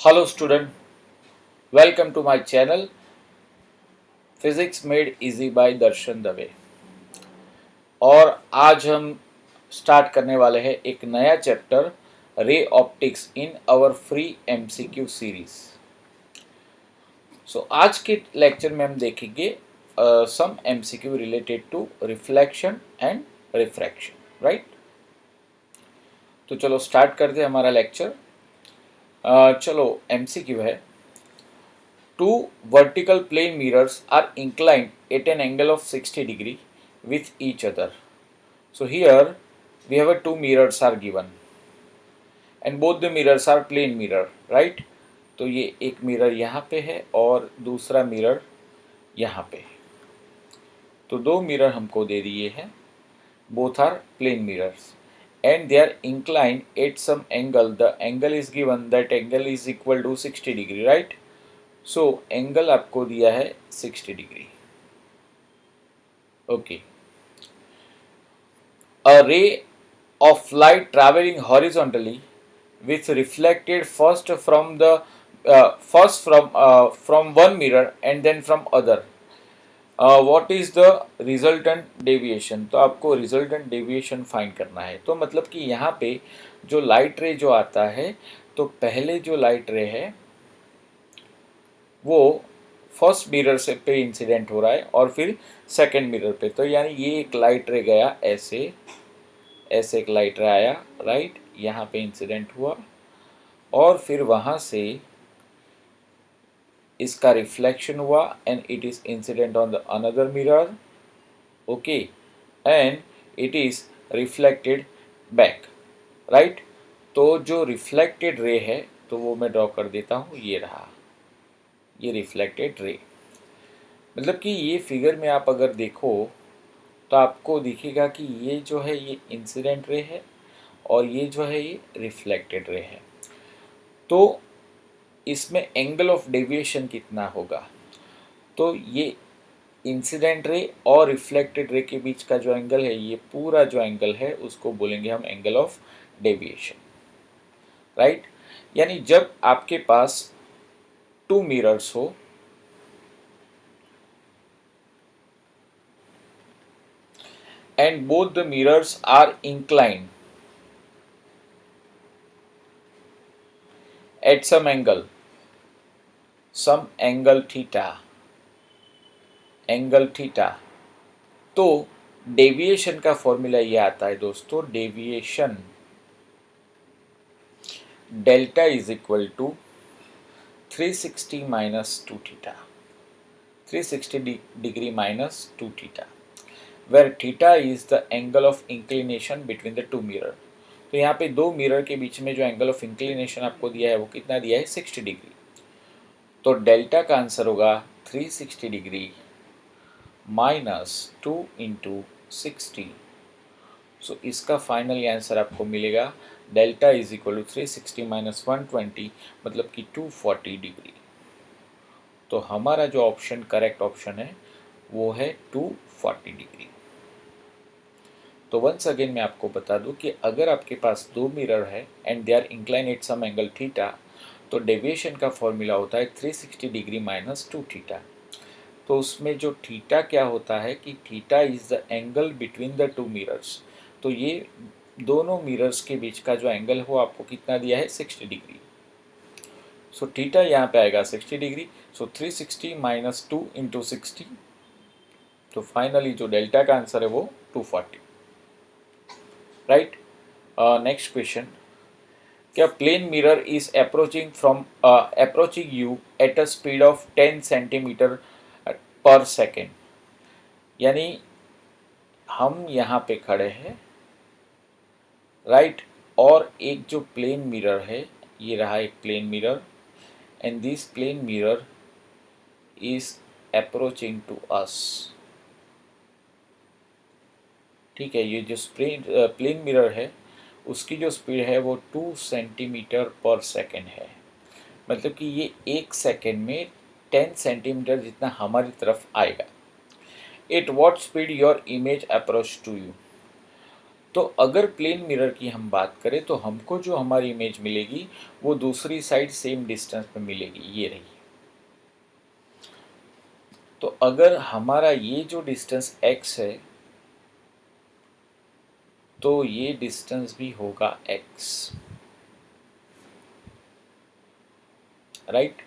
Hello student, welcome to my channel physics made easy by Darshan Dave. और आज हम start करने वाले हैं एक नया chapter, ray optics in our free MCQ series. So आज के लेक्चर में हम देखेंगे some MCQ related to reflection and refraction. Right, तो चलो स्टार्ट करते हैं हमारा लेक्चर। चलो एमसीक्यू है, two vertical plane mirrors are inclined at an angle of 60 degree with each other. So here we have a two mirrors are given and both the mirrors are plane mirror, right? तो ये एक mirror यहाँ पे है और दूसरा mirror यहाँ पे है। तो दो मिरर हमको दे दिए हैं, both are plane mirrors and they are inclined at some angle. The angle is given, that angle is equal to 60 degree, right? So angle आपको दिया है 60 degree. Okay, a ray of light travelling horizontally with reflected first from one mirror and then from other. What is the resultant deviation? तो आपको resultant deviation find करना है। तो मतलब कि यहाँ पे जो लाइट रे जो आता है, तो पहले जो लाइट रे है वो फर्स्ट मिरर से पे इंसिडेंट हो रहा है और फिर सेकंड मिरर पे। तो यानी ये एक लाइट रे गया ऐसे, ऐसे एक लाइट रे आया, राइट, यहाँ पे इंसिडेंट हुआ और फिर वहाँ से इसका रिफ्लेक्शन हुआ and it is incident on the another mirror, okay, and it is reflected back, right. तो जो रिफ्लेक्टेड रे है तो वो मैं ड्रॉ कर देता हूँ, ये रहा, ये रिफ्लेक्टेड रे। मतलब कि ये फिगर में आप अगर देखो तो आपको दिखेगा कि ये जो है ये इंसिडेंट रे है और ये जो है ये रिफ्लेक्टेड रे है। तो इसमें एंगल ऑफ डेविएशन कितना होगा? तो ये इंसिडेंट रे और रिफ्लेक्टेड रे के बीच का जो एंगल है, ये पूरा जो एंगल है उसको बोलेंगे हम एंगल ऑफ डेविएशन, राइट। यानी जब आपके पास टू मिरर्स हो and both the mirrors are inclined at some angle theta, तो डेविएशन का फॉर्मूला ये आता है दोस्तों, deviation delta is equal to 360 minus 2 theta, 360 degree minus 2 theta, where theta is the angle of inclination between the two mirror. तो यहाँ पे दो मिरर के बीच में जो एंगल ऑफ इंक्लिनेशन आपको दिया है वो कितना दिया है? 60 डिग्री। तो डेल्टा का आंसर होगा 360 डिग्री माइनस 2 इंटू 60। सो इसका फाइनल आंसर आपको मिलेगा delta is equal to 360 minus 120, मतलब कि 240 डिग्री। तो हमारा जो ऑप्शन करेक्ट ऑप्शन है वो है 240 डिग्री। तो वंस अगेन मैं आपको बता दूं कि अगर आपके पास दो मिरर है and they are incline at some angle theta, तो डेविएशन का फॉर्मूला होता है 360 डिग्री माइनस 2 थीटा। तो उसमें जो थीटा क्या होता है कि theta is the angle between the to mirrors. तो ये दोनों मिरर्स के बीच का जो एंगल है वो आपको कितना दिया है? 60 डिग्री। सो थीटा यहाँ पे आएगा 60 डिग्री। सो 360 माइनस 2 इंटू 60, तो फाइनली जो डेल्टा का आंसर है वो 240, राइट। नेक्स्ट क्वेश्चन, क्या plane mirror is approaching you at a speed of 10 centimetre per second. यानी हम यहाँ पे खड़े हैं, राइट, और एक जो प्लेन मिरर है, ये रहा एक plane mirror and this plane mirror is approaching to us. ठीक है, ये जो प्लेन मिरर है उसकी जो स्पीड है वो 2 सेंटीमीटर पर सेकेंड है। मतलब कि ये एक सेकेंड में 10 सेंटीमीटर जितना हमारी तरफ आएगा। At what speed your image approach to you. तो अगर प्लेन मिरर की हम बात करें तो हमको जो हमारी इमेज मिलेगी वो दूसरी साइड सेम डिस्टेंस पे मिलेगी, ये रही। तो अगर हमारा ये जो डिस्टेंस x है तो ये डिस्टेंस भी होगा x, राइट।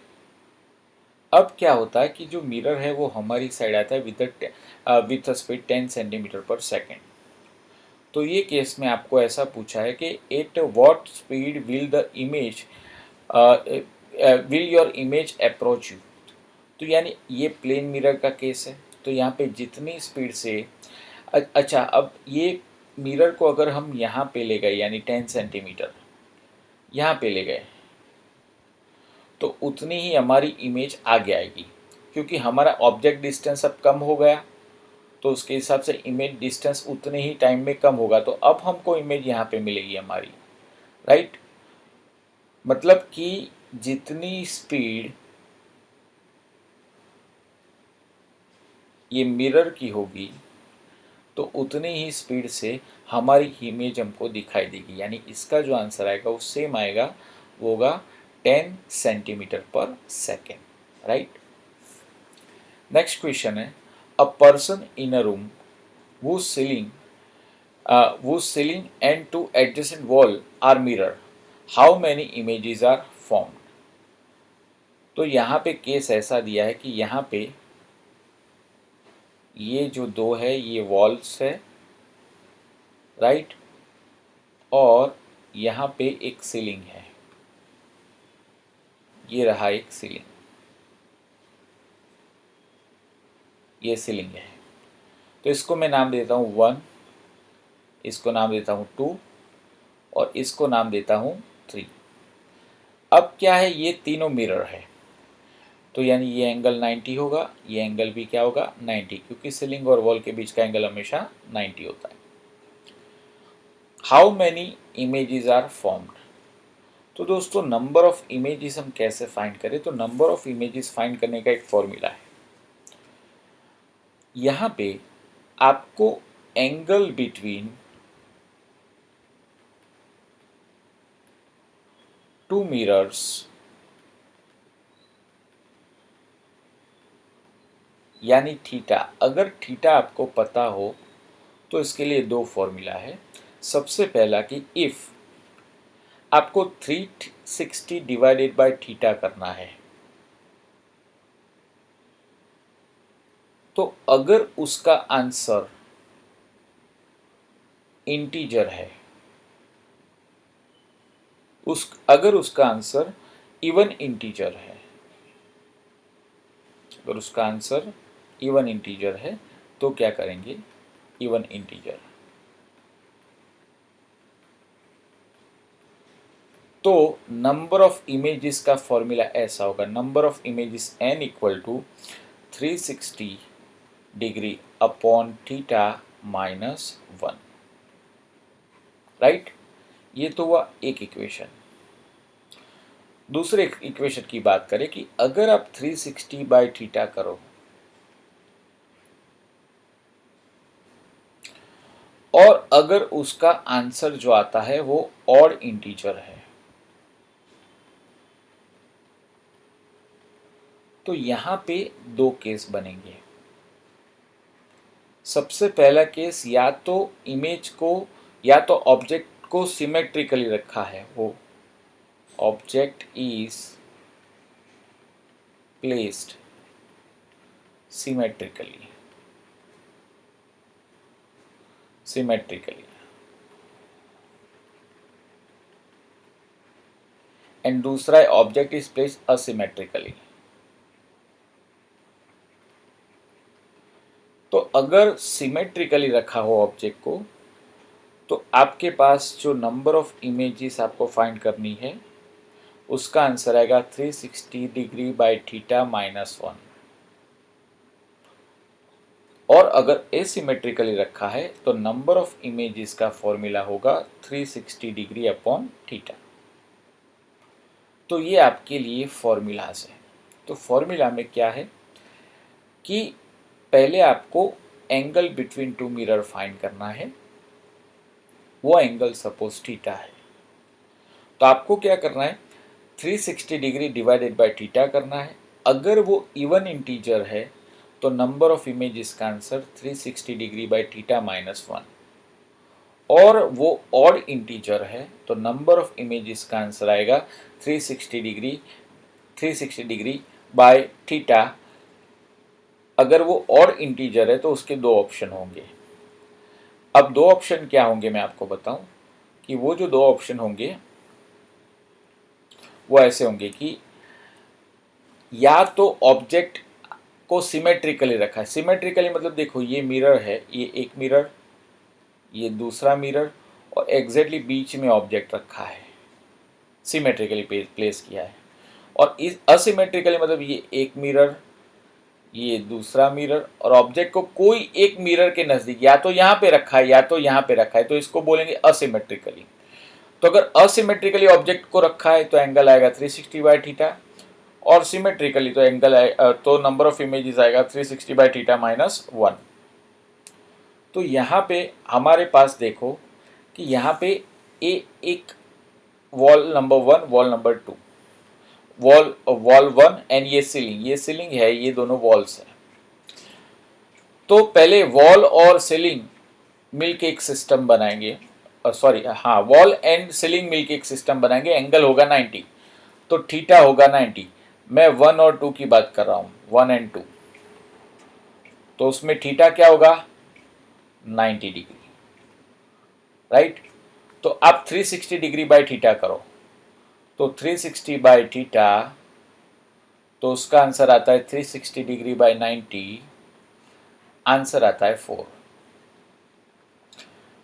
अब क्या होता है कि जो मिरर है वो हमारी साइड आता है with speed 10 centimetre per second. तो ये केस में आपको ऐसा पूछा है कि at what speed will the image will your image approach you. तो यानी ये प्लेन मिरर का केस है, तो यहाँ पे जितनी स्पीड से अच्छा, अब ये मिरर को अगर हम यहाँ पे ले गए यानी 10 सेंटीमीटर यहाँ पे ले गए तो उतनी ही हमारी इमेज आगे आएगी, क्योंकि हमारा ऑब्जेक्ट डिस्टेंस अब कम हो गया तो उसके हिसाब से इमेज डिस्टेंस उतने ही टाइम में कम होगा। तो अब हमको इमेज यहाँ पे मिलेगी हमारी, राइट। मतलब कि जितनी स्पीड ये मिरर की होगी तो उतनी ही स्पीड से हमारी इमेज हमको दिखाई देगी, यानी इसका जो आंसर आएगा वो सेम आएगा, वो होगा 10 centimetre per second, right. Next question है, a person in a room whose ceiling and two adjacent wall are mirror, how many images are formed? तो यहाँ पे केस ऐसा दिया है कि यहाँ पे ये जो दो है ये वॉल्स है, राइट, और यहाँ पे एक सीलिंग है, ये रहा एक सीलिंग, ये सीलिंग है। तो इसको मैं नाम देता हूँ 1, इसको नाम देता हूँ 2 और इसको नाम देता हूँ 3। अब क्या है, ये तीनों मिरर है तो यानी ये एंगल 90 होगा, ये एंगल भी क्या होगा 90, क्योंकि सीलिंग और वॉल के बीच का एंगल हमेशा 90 होता है। How many images are formed? तो दोस्तों नंबर ऑफ इमेजेस हम कैसे फाइंड करें, तो नंबर ऑफ इमेजेस फाइंड करने का एक फॉर्मूला है। यहाँ पे आपको एंगल बिटवीन टू मिरर्स यानी थीटा, अगर थीटा आपको पता हो तो इसके लिए दो फॉर्मूला है। सबसे पहला कि इफ आपको 360 डिवाइडेड बाय थीटा करना है तो अगर उसका आंसर इंटीजर है, अगर उसका आंसर इवन इंटीजर है, अगर उसका आंसर इवन इंटीजर है तो क्या करेंगे, इवन इंटीजर, तो नंबर ऑफ इमेजेस का फॉर्मूला ऐसा होगा, number of images n equal to 360 degree upon theta minus 1, right. ये तो हुआ एक इक्वेशन। दूसरे इक्वेशन की बात करें कि अगर आप 360 बाय थीटा करो और अगर उसका आंसर जो आता है वो ऑड इंटीजर है तो यहां पे दो केस बनेंगे। सबसे पहला केस, या तो इमेज को या तो ऑब्जेक्ट को सिमेट्रिकली रखा है, वो object is placed symmetrically, and दूसरा है ऑब्जेक्ट इज प्लेस्ड असिमेट्रिकली। तो अगर सिमेट्रिकली रखा हो ऑब्जेक्ट को तो आपके पास जो नंबर ऑफ इमेजेस आपको फाइंड करनी है उसका आंसर आएगा 360 डिग्री बाय थीटा माइनस 1, और अगर एसिमेट्रिकली रखा है तो नंबर ऑफ इमेजेस का फॉर्मूला होगा 360 डिग्री अपॉन थीटा। तो ये आपके लिए फॉर्मूलाज है। तो फॉर्मूला में क्या है कि पहले आपको angle between two mirror find करना है, वो एंगल सपोज थीटा है। तो आपको क्या करना है, 360 डिग्री डिवाइडेड बाय थीटा करना है। अगर वो इवन इंटीजर है तो नंबर ऑफ इमेजेस का answer 360 degree by theta minus 1, और वो ऑड इंटीजर है तो नंबर ऑफ इमेजेस का आंसर आएगा 360 डिग्री बाय थीटा। अगर वो ऑड इंटीजर है तो उसके दो ऑप्शन होंगे। अब दो ऑप्शन क्या होंगे मैं आपको बताऊं कि वो जो दो ऑप्शन होंगे वो ऐसे होंगे कि या तो ऑब्जेक्ट को सिमेट्रिकली रखा है। सिमेट्रिकली मतलब देखो ये मिरर है, ये एक मिरर, ये दूसरा मिरर, और एग्जैक्टली बीच में ऑब्जेक्ट रखा है, सिमेट्रिकली प्लेस किया है। और इस असिमेट्रिकली मतलब ये एक मिरर, ये दूसरा मिरर, और ऑब्जेक्ट को कोई एक मिरर के नजदीक या तो यहाँ पे रखा है या तो यहाँ पे रखा है, तो इसको बोलेंगे असिमेट्रिकली। तो अगर असिमेट्रिकली ऑब्जेक्ट को रखा है तो एंगल आएगा 360 बाय थीटा, और सिमेट्रिकली तो एंगल तो नंबर ऑफ इमेजेस आएगा 360 बाय थीटा माइनस 1। तो यहाँ पे हमारे पास देखो कि यहाँ पे एक wall number 1, wall number 2, wall 1 and ये सीलिंग है, ये दोनों वॉल्स हैं। तो पहले वॉल और सीलिंग मिलके एक सिस्टम बनाएंगे, सॉरी हाँ, वॉल एंड सीलिंग मिलके एक सिस्टम बनाएंगे। एंगल होगा 90, तो थीटा होगा 90। मैं 1 और 2 की बात कर रहा हूँ, 1 एंड 2, तो उसमें थीटा क्या होगा 90 डिग्री, राइट। तो आप 360 डिग्री बाय थीटा करो, तो 360 बाय थीटा, तो उसका आंसर आता है 360 डिग्री बाय 90, आंसर आता है 4।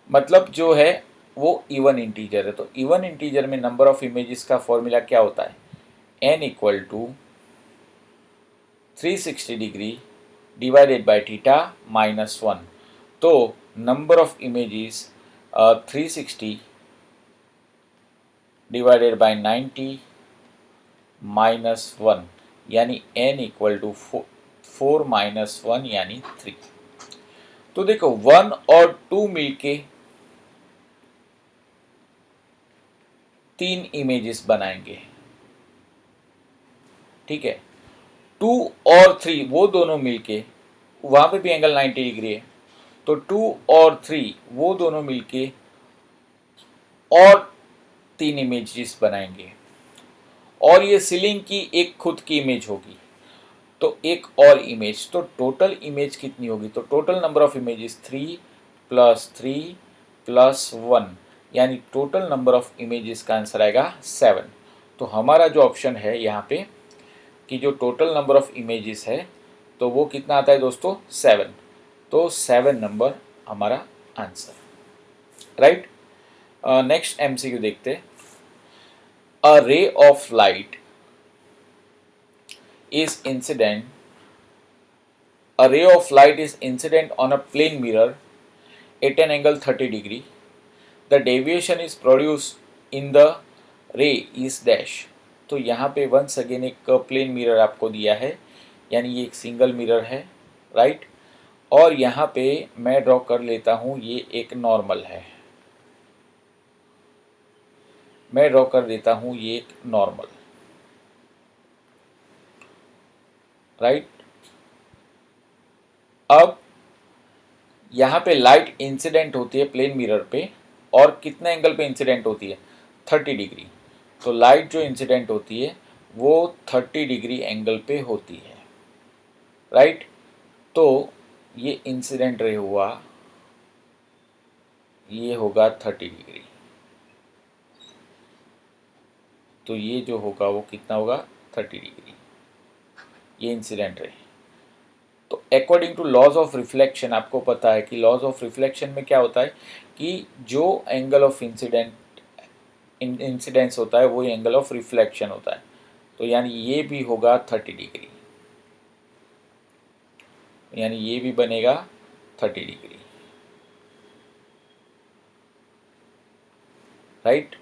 मतलब जो है वो इवन इंटीजर है। तो इवन इंटीजर में नंबर ऑफ इमेजेस का फॉर्मूला क्या होता है, n equal to 360 degree divided by theta minus 1। तो number of images 360 divided by 90 minus 1, यानी n इक्वल टू 4 माइनस 1 यानी 3। तो देखो 1 और 2 मिलके 3 इमेजेस बनाएंगे, ठीक है। 2 और 3 वो दोनों मिलके, वहां पे भी एंगल 90 डिग्री है, तो 2 और 3 वो दोनों मिलके और 3 इमेजेस बनाएंगे, और ये सीलिंग की एक खुद की इमेज होगी, तो एक और इमेज। तो टोटल इमेज कितनी होगी, तो total number of images 3 plus 3 plus 1, यानी टोटल नंबर ऑफ इमेजेस का आंसर आएगा 7। तो हमारा जो ऑप्शन है यहाँ पे कि जो टोटल नंबर ऑफ इमेजेस है तो वो कितना आता है दोस्तों 7। तो 7 नंबर हमारा आंसर, राइट। नेक्स्ट एमसीक्यू देखते हैं। A ray of light is incident a ray of light is incident on a plane mirror at an angle 30 degree. The deviation is produced in the ray is dash. तो यहाँ पे once again एक plane mirror आपको दिया है, यानी ये एक सिंगल मिरर है, राइट। और यहाँ पे मैं ड्रॉ कर लेता हूँ, ये एक नॉर्मल है, मैं ड्रॉ कर देता हूँ ये एक नॉर्मल, राइट। अब यहाँ पे लाइट इंसिडेंट होती है प्लेन मिरर पे, और कितने एंगल पे इंसिडेंट होती है 30 डिग्री। तो लाइट जो इंसिडेंट होती है वो 30 डिग्री एंगल पे होती है, राइट। तो ये इंसिडेंट रे हुआ, ये होगा 30 डिग्री, तो ये जो होगा वो कितना होगा 30 डिग्री, ये इंसिडेंट रे। तो according to laws of reflection, आपको पता है कि लॉज ऑफ रिफ्लेक्शन में क्या होता है कि जो एंगल ऑफ इंसिडेंस होता है वही एंगल ऑफ रिफ्लेक्शन होता है। तो यानी ये भी होगा 30 डिग्री, यानी ये भी बनेगा 30 डिग्री, राइट।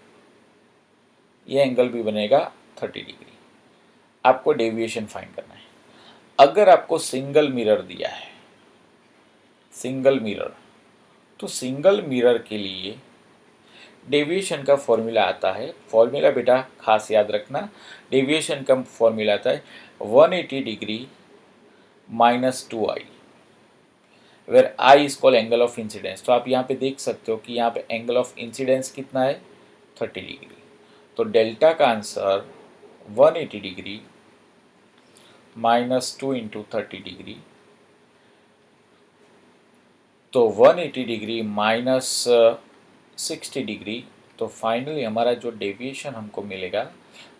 ये एंगल भी बनेगा 30 डिग्री। आपको डेविएशन फाइंड करना है। अगर आपको सिंगल मिरर दिया है, सिंगल मिरर, तो सिंगल मिरर के लिए डेविएशन का फॉर्मूला आता है, फॉर्मूला बेटा खास याद रखना, डेविएशन का फॉर्मूला आता है 180 degree minus 2i, where I is called angle of incidence. तो आप यहाँ पे देख सकते हो कि यहाँ पे एंगल ऑफ इंसिडेंस कितना है 30 डिग्री। तो डेल्टा का answer 180 degree minus 2 into 30 degree, तो 180 डिग्री माइनस 60 डिग्री, तो फाइनली हमारा जो डेविएशन हमको मिलेगा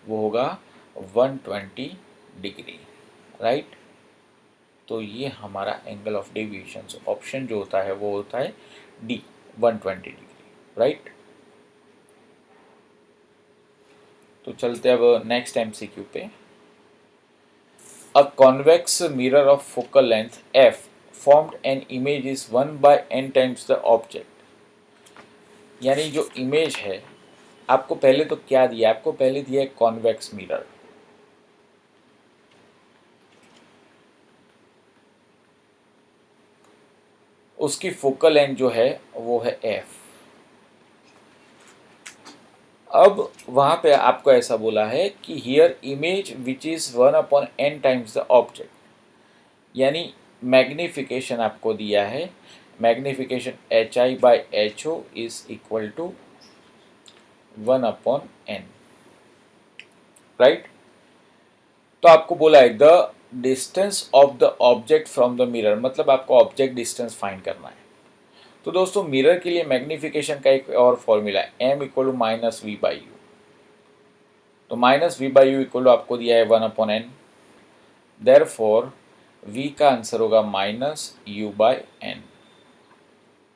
वो होगा 120 डिग्री, राइट। तो ये हमारा एंगल ऑफ डेविएशन, ऑप्शन जो होता है वो होता है डी, 120 डिग्री, राइट। तो चलते अब नेक्स्ट एमसीक्यू पे। A convex mirror of focal length F formed an image is 1 by n times the object। यानी जो इमेज है, आपको पहले तो क्या दिया, आपको पहले दिया है कॉन्वेक्स मिरर, उसकी फोकल लेंथ जो है वो है एफ। अब वहां पे आपको ऐसा बोला है कि here image which is 1/n times the object, यानी मैग्निफिकेशन आपको दिया है, magnification HI/HO is equal to 1/n, right. तो आपको बोला है the distance of the object from the mirror, मतलब आपको ऑब्जेक्ट डिस्टेंस फाइंड करना है। तो दोस्तों मिरर के लिए मैग्निफिकेशन का एक और फॉर्मूला है, m equal to minus V by U. तो minus V by U equal to आपको दिया है 1/n, देयरफॉर v का आंसर होगा माइनस यू बाई एन।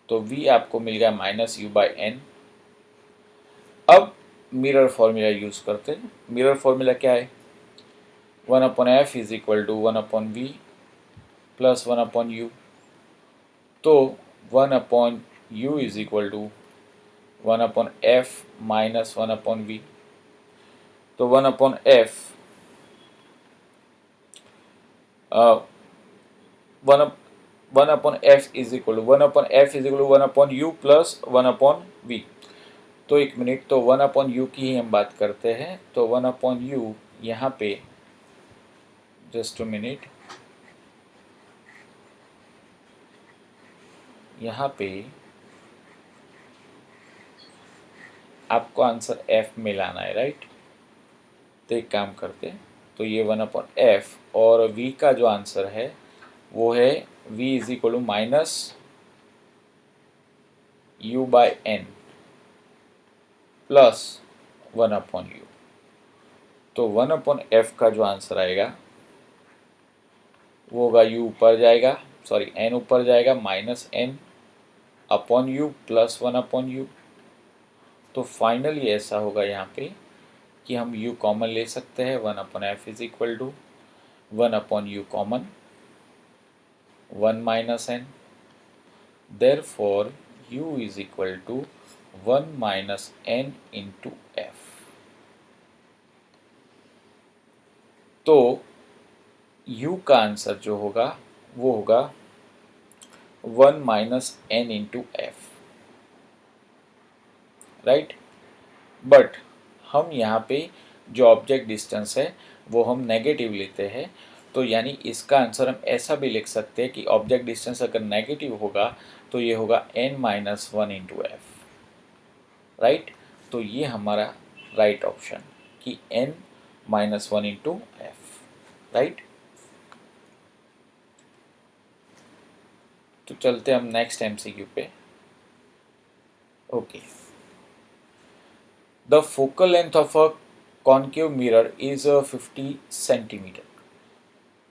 तो v आपको मिल गया माइनस यू बाई एन। अब मिरर फॉर्मूला यूज करते हैं। मिरर फॉर्मूला क्या है, 1/f is equal to 1/v plus 1/u। तो 1/u is equal to 1/f minus 1/v। तो 1/f 1/f is equal to 1/u plus 1/v। तो एक minute, तो 1/u की ही हम बात करते हैं। तो 1/u यहाँ पे, जस्ट अ मिनट, यहाँ पे आपको आंसर f में लाना है, राइट। तो एक काम करते हैं, तो ये 1/f और v का जो आंसर है वो है v is equal to minus u by N plus 1/u। तो 1/f का जो आंसर आएगा वो होगा u ऊपर जाएगा, सॉरी n ऊपर जाएगा, minus n upon u plus 1/u। तो फाइनली ऐसा होगा यहाँ पे कि हम u कॉमन ले सकते हैं, 1/f is equal to 1/u common, 1 minus n, therefore u is equal to 1 minus n into F. तो u का आंसर जो होगा वो होगा 1 minus n into F, right. But हम यहाँ पे जो ऑब्जेक्ट डिस्टेंस है वो हम नेगेटिव लेते हैं, तो यानी इसका आंसर हम ऐसा भी लिख सकते हैं कि ऑब्जेक्ट डिस्टेंस अगर नेगेटिव होगा तो ये होगा n minus 1 into F, right. तो ये हमारा राइट ऑप्शन कि n minus 1 into F, right. तो चलते हम नेक्स्ट एमसीक्यू पे। Okay, the focal length of a concave mirror is 50 centimetre.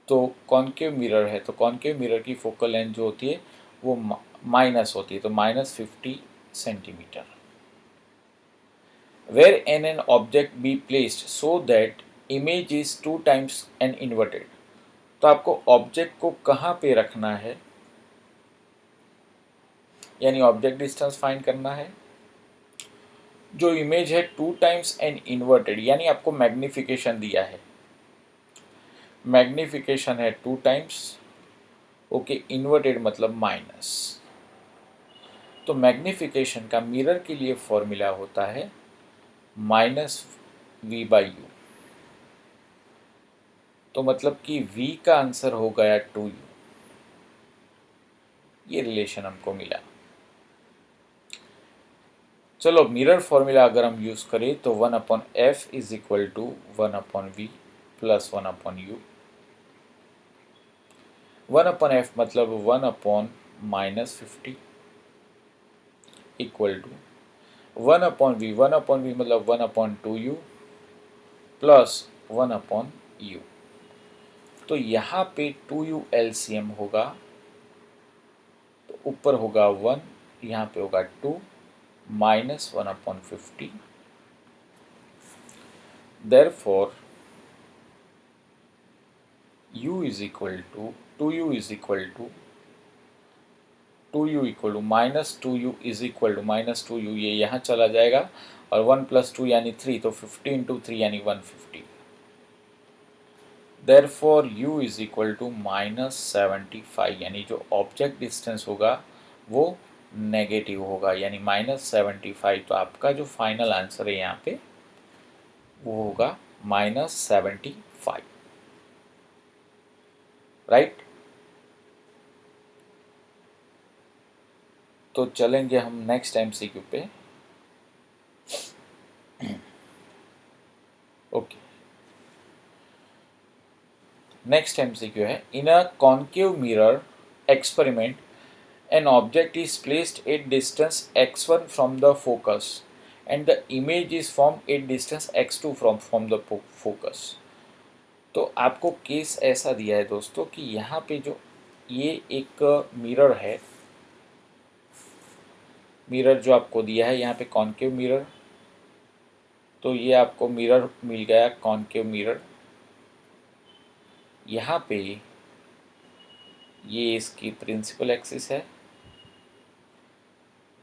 तो कॉन्केव मिरर है, तो कॉन्केव मिरर की फोकल लेंथ जो होती है वो माइनस होती है, तो minus 50 centimetre. Where an object be placed so that image is 2 times an inverted. तो आपको ऑब्जेक्ट को कहाँ पे रखना है, यानी ऑब्जेक्ट डिस्टेंस फाइंड करना है। जो इमेज है 2 टाइम्स एन इन्वर्टेड, यानी आपको मैग्निफिकेशन दिया है, मैग्निफिकेशन है 2 टाइम्स, ओके, इन्वर्टेड मतलब माइनस। तो मैग्निफिकेशन का मिरर के लिए फॉर्मूला होता है -v/u। तो मतलब कि v का आंसर हो गया 2u। ये रिलेशन हमको मिला। चलो मिरर फॉर्मूला अगर हम यूज करें तो 1/f is equal to 1/v plus 1/u। 1/f मतलब 1/-50 इक्वल टू 1/v। 1/v मतलब 1/2u प्लस 1/u। तो यहाँ पे 2u एलसीएम होगा, तो ऊपर होगा 1, यहाँ पे होगा 2 minus 1/50। Therefore u is equal to 2u is equal to 2u equal to -2u is equal to -2u, ये यहाँ चला जाएगा और 1 + 2 यानी 3, तो 50 × 3 यानी 150। Therefore u is equal to -75, यानी जो ऑब्जेक्ट डिस्टेंस होगा वो नेगेटिव होगा, यानी -75। तो आपका जो फाइनल आंसर है यहाँ पे वो होगा -75, राइट। तो चलेंगे हम नेक्स्ट एमसीक्यू पे। ओके, नेक्स्ट एमसीक्यू है, in a concave mirror experiment an object is placed at distance x1 from the focus and the image is formed at distance x2 from the focus। तो आपको case ऐसा दिया है दोस्तों कि यहाँ पे जो ये एक मिरर है, मिरर जो आपको दिया है यहाँ पे कॉन्केव मिरर, तो ये आपको मिरर मिल गया कॉन्केव मिरर। यहाँ पे ये इसकी प्रिंसिपल एक्सिस है,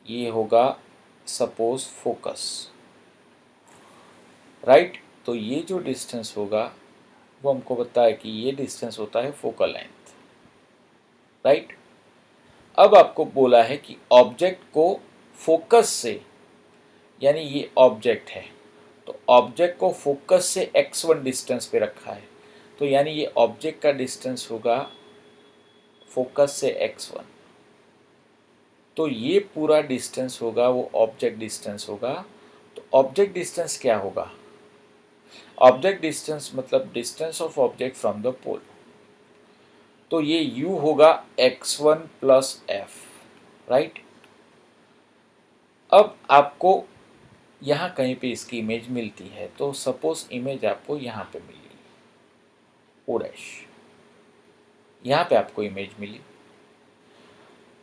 ये होगा सपोज फोकस, राइट। तो ये जो डिस्टेंस होगा वो हमको पता है कि ये डिस्टेंस होता है फोकल लेंथ, राइट। अब आपको बोला है कि ऑब्जेक्ट को फोकस से, यानी ये ऑब्जेक्ट है तो ऑब्जेक्ट को फोकस से x1 डिस्टेंस पे रखा है, तो यानी ये ऑब्जेक्ट का डिस्टेंस होगा फोकस से x1। तो ये पूरा डिस्टेंस होगा वो ऑब्जेक्ट डिस्टेंस होगा। तो ऑब्जेक्ट डिस्टेंस क्या होगा? ऑब्जेक्ट डिस्टेंस मतलब distance of object from the pole. तो ये u होगा x1 + f, राइट। अब आपको यहाँ कहीं पे इसकी इमेज मिलती है, तो सपोज इमेज आपको यहाँ पे मिली o', यहाँ पे आपको इमेज मिली।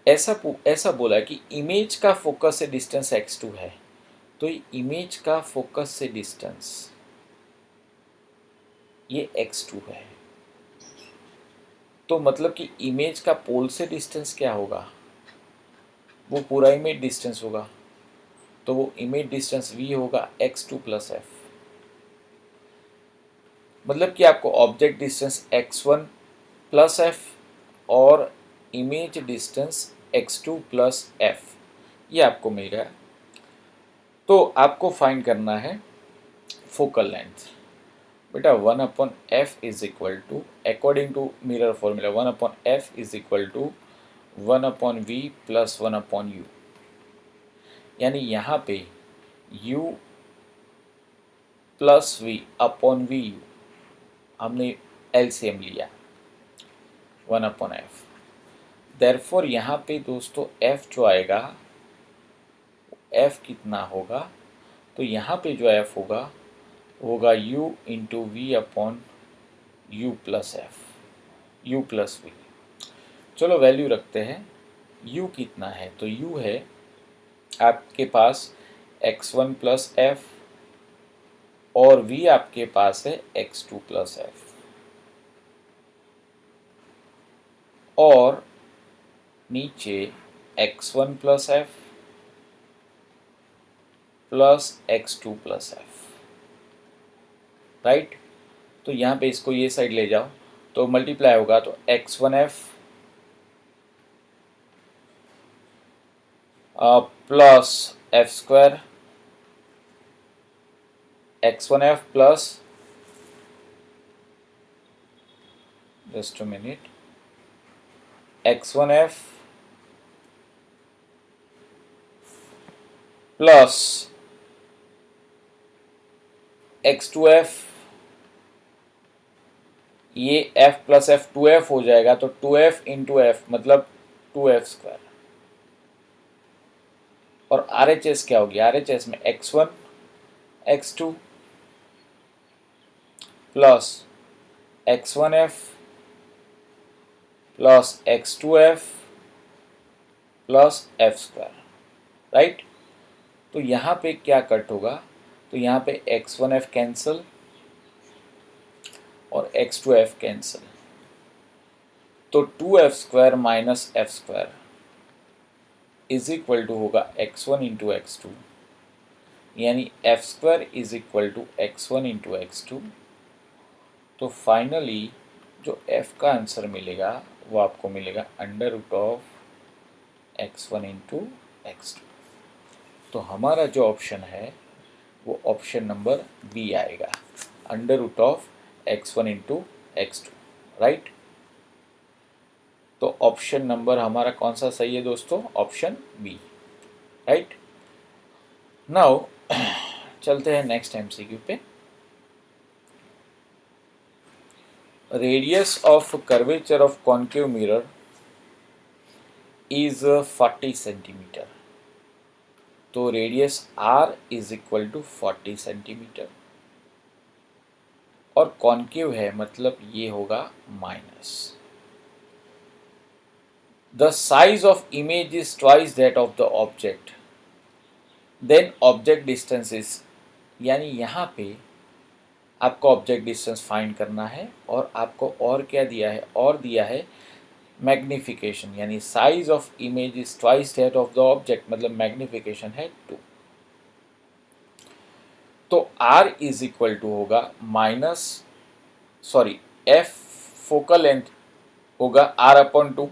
ऐसा बोला कि इमेज का फोकस से डिस्टेंस x2 है, तो इमेज का फोकस से डिस्टेंस ये x2 है। तो मतलब कि इमेज का पोल से डिस्टेंस क्या होगा? वो पूरा इमेज डिस्टेंस होगा, तो वो इमेज डिस्टेंस v होगा x2 + f। मतलब कि आपको ऑब्जेक्ट डिस्टेंस x1 + f और इमेज डिस्टेंस x2 + f ये आपको मिल गया। तो आपको फाइंड करना है फोकल लेंथ। बेटा 1/f is equal to, according to mirror formula 1/f is equal to 1/v + 1/u, यानी यहाँ पे u + v/vu हमने एलसीएम लिया 1/f। देयरफॉर यहाँ पे दोस्तों f जो आएगा f कितना होगा? तो यहाँ पे जो f होगा u × v/u + f, u + v। चलो वैल्यू रखते हैं। u कितना है? तो u है आपके पास x1 + f और v आपके पास है x2 + f, और नीचे x1 + f plus x2 + f, right. तो यहाँ पे इसको ये साइड ले जाओ तो मल्टीप्लाई होगा, तो x1f plus F square x1f plus just a minute x1f plus x2f, ये f प्लस f 2f हो जाएगा तो 2f इंटू एफ मतलब 2f स्क्वायर। और RHS क्या होगी, RHS में x1 x2 plus x1f plus x2f plus f square, right. तो यहाँ पे क्या कट होगा, तो यहाँ पे x1f कैंसिल और x2f कैंसिल, तो 2f square minus f square is equal to होगा x1 इंटू x2, यानी f square is equal to x1 into x2। तो फाइनली जो f का आंसर मिलेगा वो आपको मिलेगा under root of x1 into x2। तो हमारा जो ऑप्शन है वो ऑप्शन नंबर बी आएगा, under root of x1 into x2, right. तो ऑप्शन नंबर हमारा कौन सा सही है दोस्तों, ऑप्शन बी, राइट। नाउ चलते हैं नेक्स्ट MCQ पे। Radius of curvature of concave mirror is 40 centimetre. तो radius r is equal to 40 centimetre और कॉन्केव है मतलब ये होगा minus. The size of image is twice that of the object, then object distance is, यानी यहाँ पे आपको ऑब्जेक्ट डिस्टेंस फाइंड करना है और आपको और क्या दिया है, और दिया है मैग्निफिकेशन, यानी size of image is twice that of the object मतलब मैग्निफिकेशन है 2। तो r इज इक्वल टू होगा minus, sorry f focal length होगा r/2,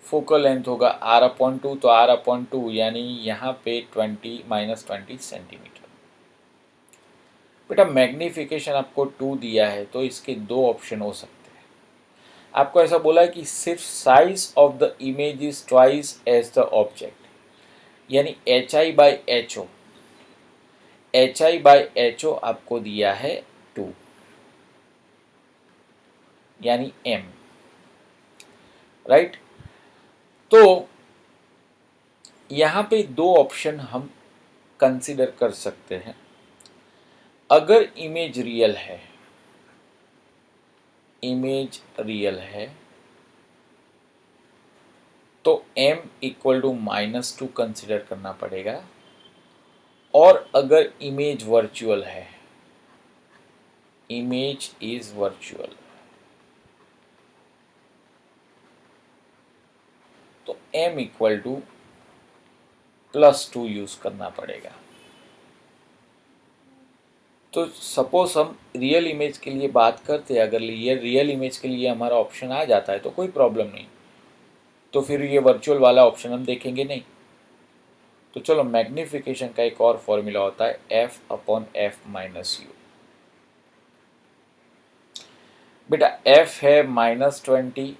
फोकल लेंथ होगा r/2, तो r/2 यानी यहाँ पे 20 सेंटीमीटर। बेटा मैग्निफिकेशन आपको 2 दिया है तो इसके दो ऑप्शन हो सकते हैं। आपको ऐसा बोला है कि सिर्फ size of the image is twice as the object, यानी HI/HO, HI/HO आपको दिया है 2, यानी m, राइट। तो यहाँ पे दो ऑप्शन हम कंसिडर कर सकते हैं। अगर इमेज रियल है, इमेज रियल है तो m इक्वल टू -2 कंसिडर करना पड़ेगा, और अगर इमेज वर्चुअल है, इमेज इज वर्चुअल, तो m इक्वल टू +2 यूज करना पड़ेगा। तो सपोज हम रियल इमेज के लिए बात करते हैं, अगर ये रियल इमेज के लिए हमारा ऑप्शन आ जाता है तो कोई प्रॉब्लम नहीं, तो फिर ये वर्चुअल वाला ऑप्शन हम देखेंगे नहीं। तो चलो मैग्निफिकेशन का एक और फॉर्मूला होता है f/f-u। बेटा f है -20,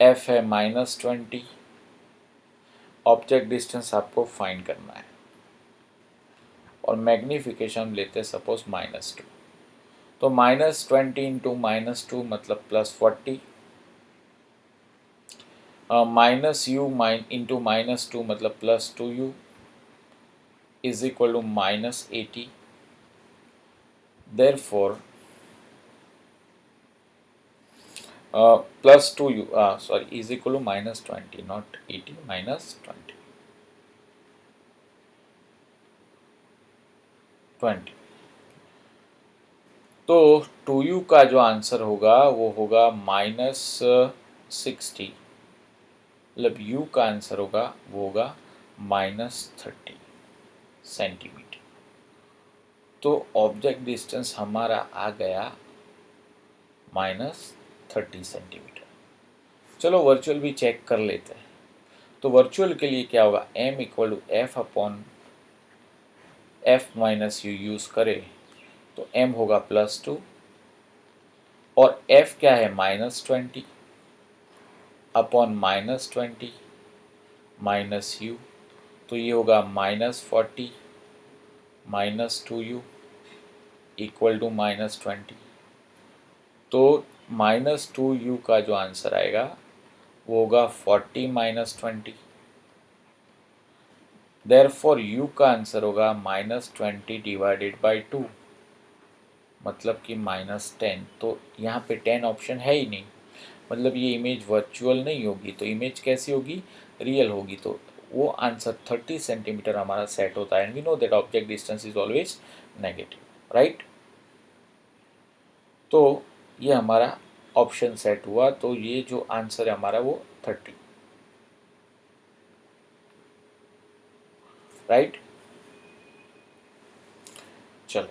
f है -20, ऑब्जेक्ट डिस्टेंस आपको फाइंड करना है और मैग्निफिकेशन लेते हैं सपोज -2, तो -20 इंटू -2 मतलब +40, -u इंटू -2 मतलब +2u is equal to -80। Therefore +2u sorry is equal to -20 not 80, -20। तो 2u का जो आंसर होगा वो होगा -60, मतलब u का आंसर होगा वो होगा -30 सेंटीमीटर। तो ऑब्जेक्ट डिस्टेंस हमारा आ गया -30 सेंटीमीटर। चलो वर्चुअल भी चेक कर लेते हैं। तो वर्चुअल के लिए क्या होगा, m equal to F upon F minus U use करें तो m होगा +2 और f क्या है -20 अपॉन -20 माइनस यू, तो ये होगा -40 -2u इक्वल टू -20। तो -2u का जो आंसर आएगा वो होगा 40 -20। देयरफॉर u का आंसर होगा -20 डिवाइडेड बाई 2, मतलब कि -10। तो यहाँ पे 10 ऑप्शन है ही नहीं, मतलब ये इमेज वर्चुअल नहीं होगी। तो इमेज कैसी होगी, रियल होगी। तो वो आंसर 30 सेंटीमीटर हमारा सेट होता है। And we know that object distance is always negative, right. तो ये हमारा ऑप्शन सेट हुआ। तो ये जो आंसर है हमारा वो 30, राइट। चलो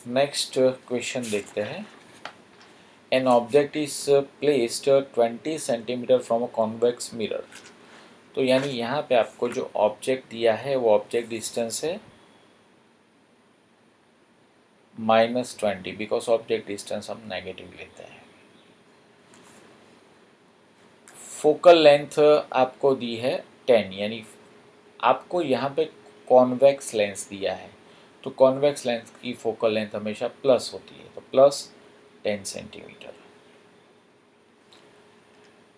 नेक्स्ट क्वेश्चन देखते हैं। An object is placed 20 centimetre from a convex mirror. तो यानी यहाँ पे आपको जो ऑब्जेक्ट दिया है वो ऑब्जेक्ट डिस्टेंस है -20, बिकॉज ऑब्जेक्ट डिस्टेंस हम नेगेटिव लेते हैं। फोकल लेंथ आपको दी है 10, यानी आपको यहाँ पे कॉन्वेक्स लेंस दिया है। तो कॉन्वेक्स लेंस की फोकल लेंथ हमेशा प्लस होती है, तो +10 centimetre.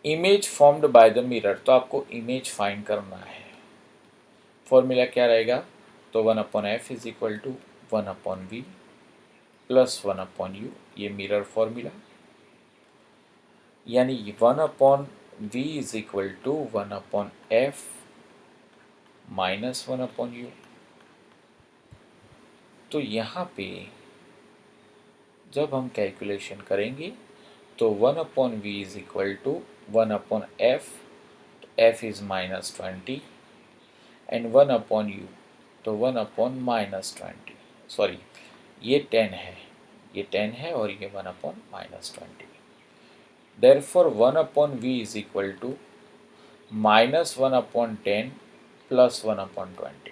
Image formed by the mirror, तो आपको इमेज फाइंड करना है। फॉर्मूला क्या रहेगा, तो 1/f is equal to 1/v plus 1/u, ये मिरर फॉर्मूला। यानी 1/v is equal to 1/f minus 1/u। तो यहाँ पे जब हम कैलकुलेशन करेंगे तो 1/v is equal to 1/f, f is -20 and 1/u, तो 1/-20। सॉरी, ये 10 है, ये 10 है और ये 1/-20। Therefore 1/v is equal to -1/10 plus 1/20।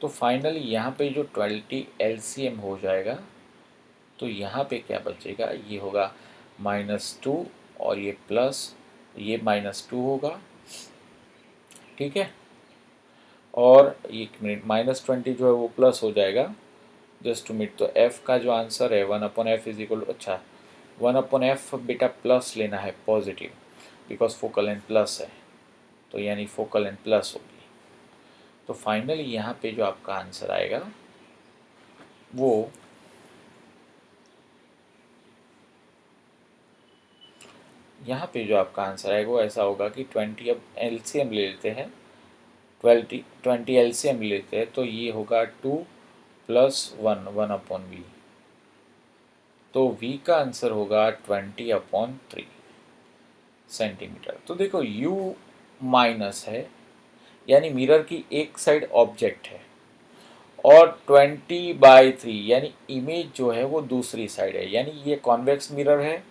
तो फाइनली यहाँ पे जो 20 LCM हो जाएगा, तो यहाँ पे क्या बचेगा, ये होगा -2 और ये प्लस, ये -2 होगा, ठीक है। और एक मिनट, -20 जो है वो प्लस हो जाएगा जस्ट टू मीट। तो f का जो आंसर है 1/f इज इक्वल टू, अच्छा 1/f बेटा प्लस लेना है, positive, because focal length plus है, तो यानी फोकल लेंथ प्लस होगी। तो फाइनली यहाँ पे जो आपका आंसर आएगा वो यहाँ पे जो आपका आंसर आएगा वो ऐसा होगा कि 20, अब LCM ले लेते हैं, 20 LCM ले लेते हैं, तो ये होगा 2 + 1 1/v। तो v का आंसर होगा 20/3 सेंटीमीटर। तो देखो u माइनस है, यानी मिरर की एक साइड ऑब्जेक्ट है, और 20/3 यानी इमेज जो है वो दूसरी साइड है, यानी ये कॉन्वेक्स मिरर है।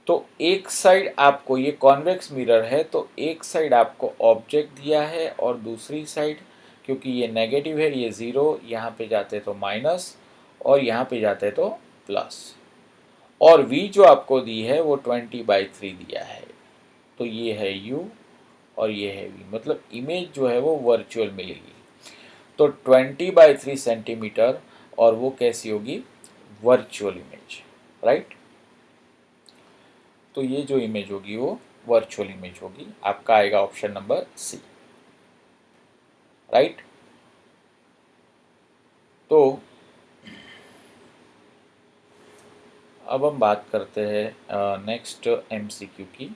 तो एक साइड आपको, ये कॉन्वेक्स मिरर है तो एक साइड आपको ऑब्जेक्ट दिया है और दूसरी साइड, क्योंकि ये नेगेटिव है, ये 0 यहाँ पे जाते तो माइनस और यहाँ पे जाते तो प्लस, और v जो आपको दी है वो 20/3 दिया है। तो ये है u और ये है v, मतलब इमेज जो है वो वर्चुअल मिलेगी। तो 20/3 सेंटीमीटर, और वो कैसी होगी, वर्चुअल इमेज, राइट। तो ये जो इमेज होगी वो वर्चुअल इमेज होगी। आपका आएगा ऑप्शन नंबर सी, राइट। तो अब हम बात करते हैं नेक्स्ट MCQ की।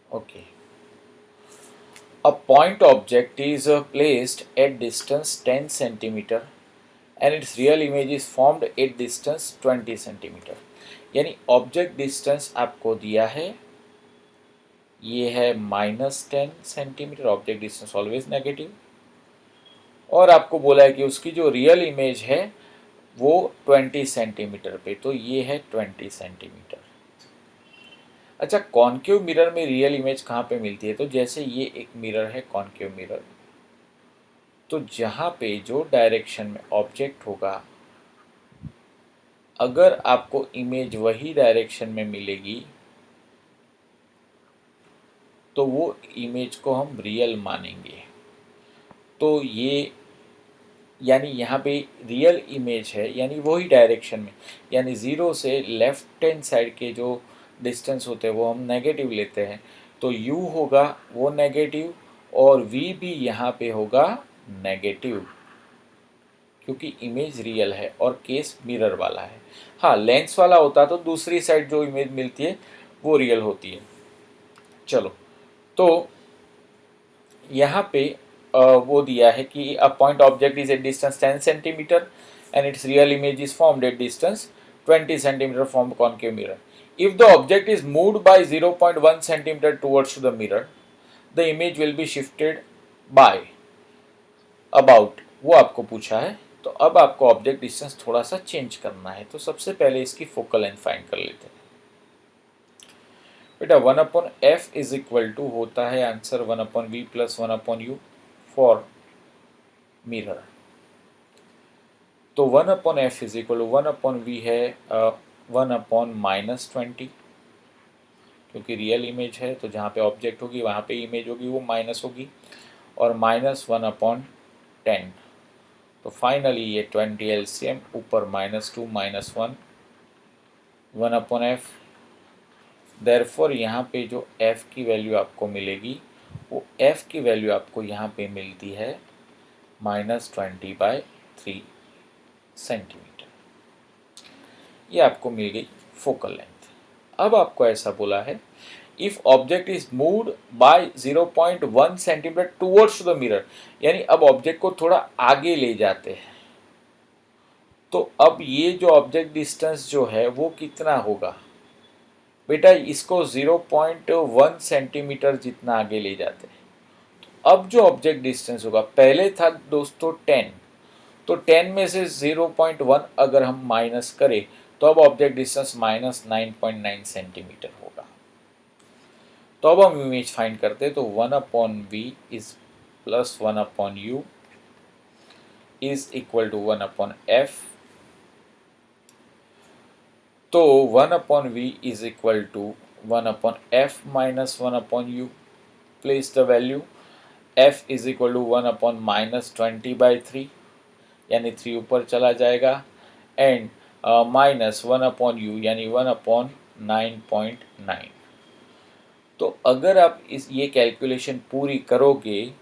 Okay, a point object is placed at distance 10 centimeter and its real image is formed at distance 20 centimeter। यानी ऑब्जेक्ट डिस्टेंस आपको दिया है, ये है -10 centimetre, object distance always negative, और आपको बोला है कि उसकी जो रियल इमेज है वो 20 सेंटीमीटर पे, तो ये है 20 सेंटीमीटर। अच्छा, कॉनकेव मिरर में रियल इमेज कहाँ पे मिलती है? तो जैसे ये एक मिरर है कॉनकेव मिरर, तो जहाँ पे जो डायरेक्शन में ऑब्जेक्ट होगा, अगर आपको इमेज वही डायरेक्शन में मिलेगी तो वो इमेज को हम रियल मानेंगे। तो ये यानी यहाँ पे रियल इमेज है, यानी वही डायरेक्शन में, यानी ज़ीरो से लेफ्ट हैंड साइड के जो डिस्टेंस होते हैं वो हम नेगेटिव लेते हैं, तो u होगा वो नेगेटिव और v भी यहाँ पे होगा नेगेटिव, क्योंकि इमेज रियल है और केस मिरर वाला है। हाँ, लेंस वाला होता तो दूसरी साइड जो इमेज मिलती है वो रियल होती है। चलो, तो यहाँ पे वो दिया है कि a point object is at distance 10 centimetre and it's real image is formed at distance 20 centimetre from concave mirror. If the object is moved by 0.1 centimetre towards the mirror, the image will be shifted by about, वो आपको पूछा है। तो अब आपको object distance थोड़ा सा change करना है, तो सबसे पहले इसकी फोकल लेंथ फाइंड कर लेते हैं। बेटा 1/f इज इक्वल टू होता है answer 1/v plus 1/u for mirror. तो 1/f is equal to 1/v है 1/-20, क्योंकि रियल इमेज है तो जहाँ पे ऑब्जेक्ट होगी वहाँ पे इमेज होगी वो माइनस होगी, और -1/10। तो फाइनली ये 20 एलसीएम ऊपर -2 -1 1/f। देयरफॉर यहाँ पे जो f की वैल्यू आपको मिलेगी वो f की वैल्यू आपको यहाँ पे मिलती है -20/3 सेंटीमीटर। ये आपको मिल गई फोकल लेंथ। अब आपको ऐसा बोला है if object is moved by 0.1 centimetre towards the mirror, यानी अब ऑब्जेक्ट को थोड़ा आगे ले जाते हैं, तो अब ये जो ऑब्जेक्ट डिस्टेंस जो है वो कितना होगा? बेटा इसको 0.1 सेंटीमीटर जितना आगे ले जाते हैं। अब जो ऑब्जेक्ट डिस्टेंस होगा, पहले था दोस्तों 10, तो 10 में से 0.1 अगर हम माइनस करें तो अब ऑब्जेक्ट डिस्टेंस -9.9 सेंटीमीटर होगा। तो अब हम इमेज फाइंड करते हैं, तो 1/v is plus 1/u is equal to 1/f। तो 1/v is equal to 1/f minus 1/u। Place the value, f is equal to 1/-20/3, यानी 3 ऊपर चला जाएगा, एंड -1/u यानी 1/9.9। तो अगर आप इस ये कैलकुलेशन पूरी करोगे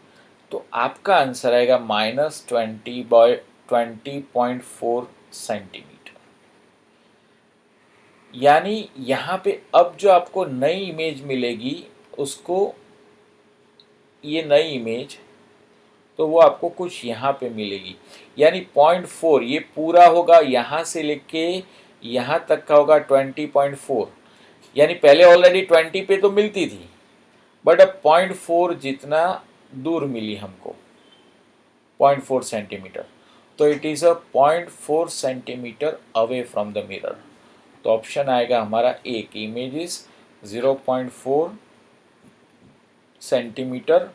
तो आपका आंसर आएगा -20/20.4 सेंटीमीटर। यानी यहाँ पे अब जो आपको नई इमेज मिलेगी उसको, ये नई इमेज, तो वो आपको कुछ यहाँ पे मिलेगी, यानी 0.4 ये पूरा होगा, यहाँ से लेके यहाँ तक का होगा 20.4, यानी पहले ऑलरेडी 20 पे तो मिलती थी, बट अब 0.4 जितना दूर मिली हमको, 0.4 सेंटीमीटर, तो it is a 0.4 centimetre away from the mirror. तो ऑप्शन आएगा हमारा ए की image is 0.4 centimetre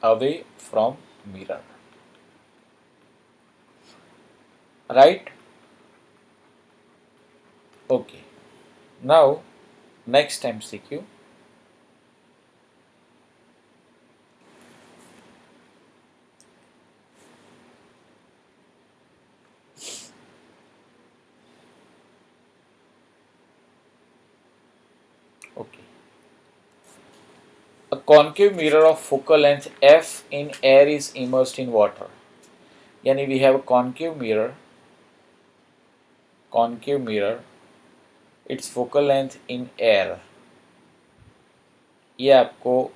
away from mirror, right? Okay, now next MCQ. Okay. A concave mirror of focal length f in air is immersed in water. यानी we have a concave mirror, its focal length in air. ये आपको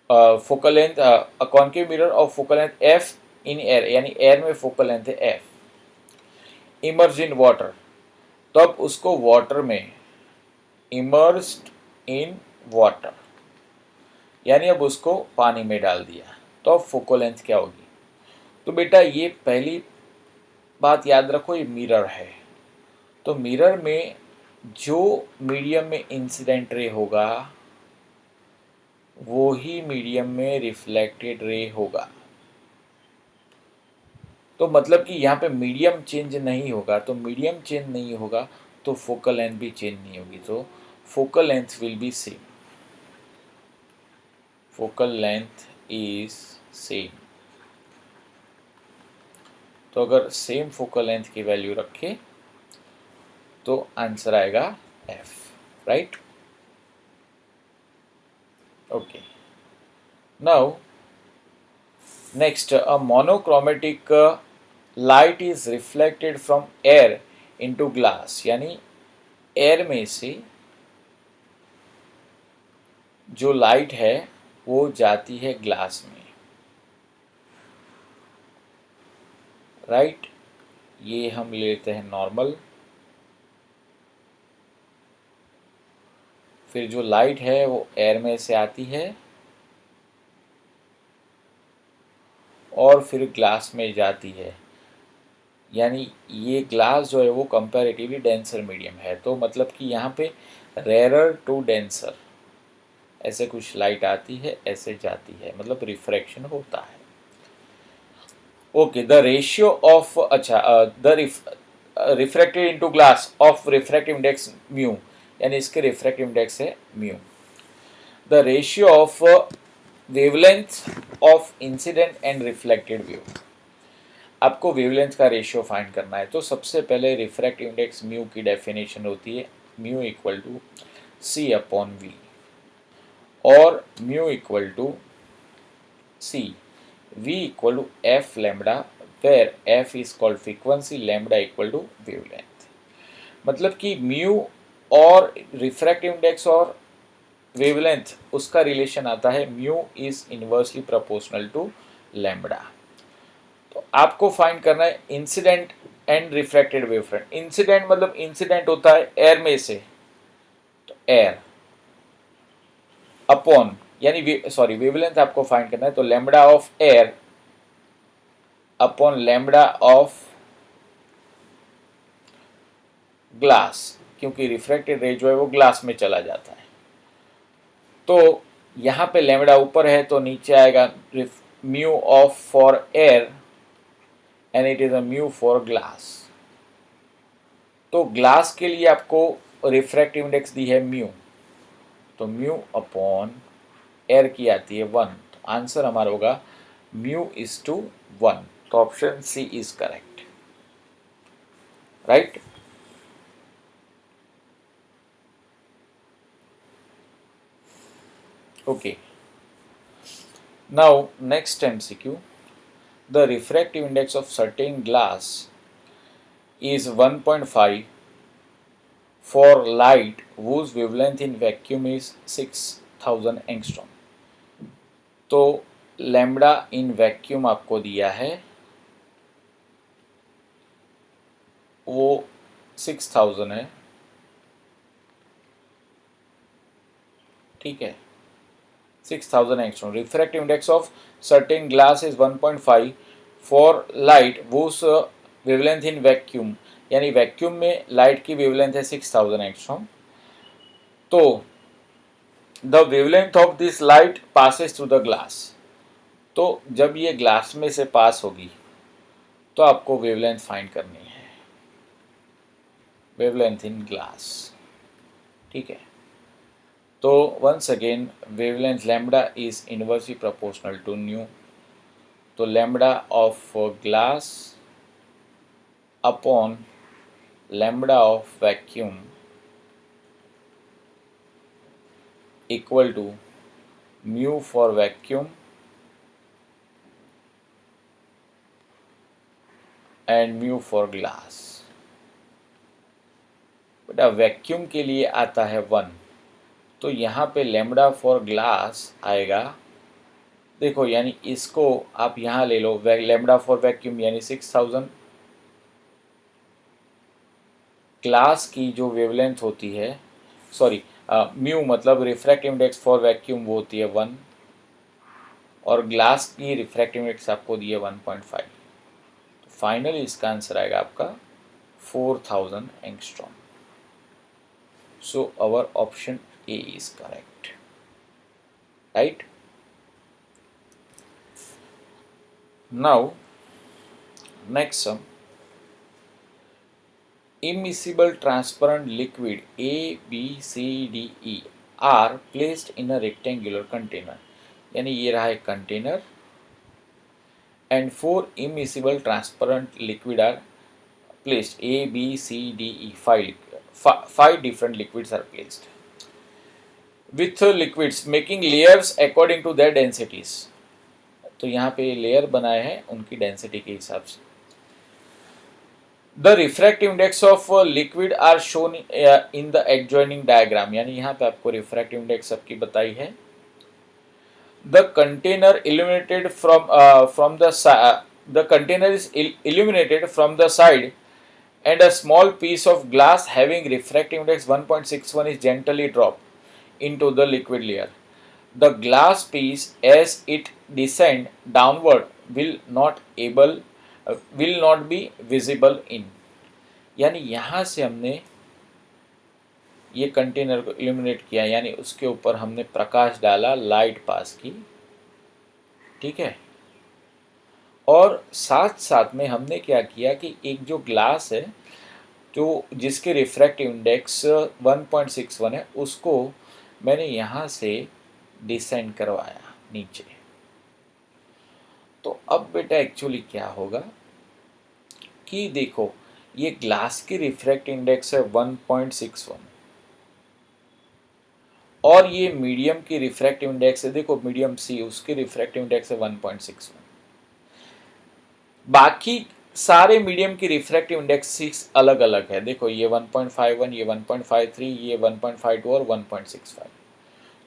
focal length, a concave mirror of focal length f in air, यानी air में focal length है f, emerge in water, तो अब उसको water में, इमर्स्ड इन वाटर, यानी अब उसको पानी में डाल दिया, तो अब फोकल लेंथ क्या होगी? तो बेटा ये पहली बात याद रखो, ये मिरर है। तो मिरर में जो मीडियम में इंसिडेंट रे होगा वो ही मीडियम में रिफ्लेक्टेड रे होगा। तो मतलब कि यहाँ पे मीडियम चेंज नहीं होगा, तो मीडियम चेंज नहीं होगा तो फोकल लेंथ भी चेंज नहीं होगी, तो focal length will be same, focal length is same. तो अगर सेम फोकल लेंथ की वैल्यू रखें तो आंसर आएगा F, right? Okay, now next, a monochromatic light is reflected from air into glass, यानी एयर में से जो लाइट है वो जाती है ग्लास में, राइट? ये हम लेते हैं नॉर्मल। फिर जो लाइट है वो एयर में से आती है और फिर ग्लास में जाती है, यानी ये ग्लास जो है वो कंपैरेटिवली डेंसर मीडियम है। तो मतलब कि यहाँ पे रेयरर टू डेंसर ऐसे कुछ लाइट आती है, ऐसे जाती है, मतलब रिफ्रैक्शन होता है। ओके, द रेशियो ऑफ, अच्छा, the refracted into glass of refractive index mu, यानी इसके रिफ्रैक्टिव इंडेक्स है mu. The ratio of wavelength of incident and reflected wave, आपको वेवलेंथ का रेशियो फाइंड करना है। तो सबसे पहले रिफ्रैक्टिव इंडेक्स म्यू की डेफिनेशन होती है mu equal to C upon V, और mu equal to C, V equal to F lambda, where F is called frequency, lambda equal to wavelength. मतलब कि म्यू और रिफ्रैक्टिव इंडेक्स और wavelength, उसका relation आता है mu is inversely proportional to lambda. तो आपको फाइंड करना है incident and refracted wave front. Incident मतलब इंसिडेंट होता है एयर में से, तो एयर अपॉन, यानी सॉरी वेवलेंथ आपको फाइंड करना है, तो lambda of air upon lambda of glass, क्योंकि रिफ्रैक्टेड रे जो है वो ग्लास में चला जाता है। तो यहाँ पे लैम्बडा ऊपर है तो नीचे आएगा mu of for air and it is a mu for glass. तो ग्लास के लिए आपको रिफ्रैक्टिव इंडेक्स दी है म्यू, तो म्यू अपॉन एयर की आती है 1, तो आंसर हमारा होगा म्यू इज टू 1। तो option C is correct, right? Okay, now next MCQ, the refractive index of certain glass is 1.5 for light whose wavelength in vacuum is 6000 angstrom। तो lambda in vacuum आपको दिया है, वो 6000 है, ठीक है, 6000 angstrom। Refractive index of certain glass is 1.5 for light whose wavelength in vacuum, यानी vacuum में लाइट की वेवलेंथ है 6000 एंगस्ट्रॉम। तो the wavelength of this light passes through the glass, तो जब ये ग्लास में से पास होगी तो आपको वेवलेंथ फाइंड करनी है, वेवलेंथ इन ग्लास, ठीक है? तो once again wavelength lambda is inversely proportional to mu, तो lambda of glass upon lambda of vacuum equal to mu for vacuum and mu for glass. बेटा वैक्यूम के लिए आता है 1, तो यहाँ पे लैम्बडा फॉर ग्लास आएगा, देखो यानी इसको आप यहाँ ले लो, लैम्बडा फॉर वैक्यूम यानी 6000, ग्लास की जो वेवलेंथ होती है, सॉरी म्यू मतलब रिफ्रैक्टिव इंडेक्स फॉर वैक्यूम वो होती है 1, और ग्लास की रिफ्रैक्टिव इंडेक्स आपको दी है 1.5, तो फाइनली इसका आंसर आएगा आपका 4000 angstrom. So our option A is correct, right? Now next sum, immiscible transparent liquid A, B, C, D, E are placed in a rectangular container. यानी ये रहा एक container and 4 immiscible transparent liquid are placed. A, B, C, D, E, 5 different liquids are placed with liquids making layers according to their densities. तो यहाँ पे layer बनाए हैं उनकी डेंसिटी के हिसाब से. The refractive index of liquid are shown in the adjoining diagram. यानी यहाँ पे आपको रिफ्रैक्टिव इंडेक्स सबकी बताई है. The container illuminated from the container is illuminated from the side and a small piece of glass having refractive index 1.61 is gently dropped into the liquid layer. The glass piece as it descend downward will not be visible in. यानी यहाँ से हमने ये container को illuminate किया, यानी उसके ऊपर हमने प्रकाश डाला, लाइट पास की, ठीक है. और साथ साथ में हमने क्या किया कि एक जो ग्लास है जो जिसके रिफ्रैक्टिव इंडेक्स 1.61 है उसको मैंने यहाँ से डिसेंड करवाया नीचे. तो अब बेटा एक्चुअली क्या होगा कि देखो ये ग्लास की रिफ्रैक्टिव इंडेक्स है 1.61 और ये मीडियम की रिफ्रैक्टिव इंडेक्स है, देखो मीडियम सी, उसकी रिफ्रैक्टिव इंडेक्स है 1.61. बाकी सारे मीडियम की रिफ्रैक्टिव इंडेक्स अलग अलग है. देखो ये 1.51, ये 1.53, ये 1.52 और 1.65.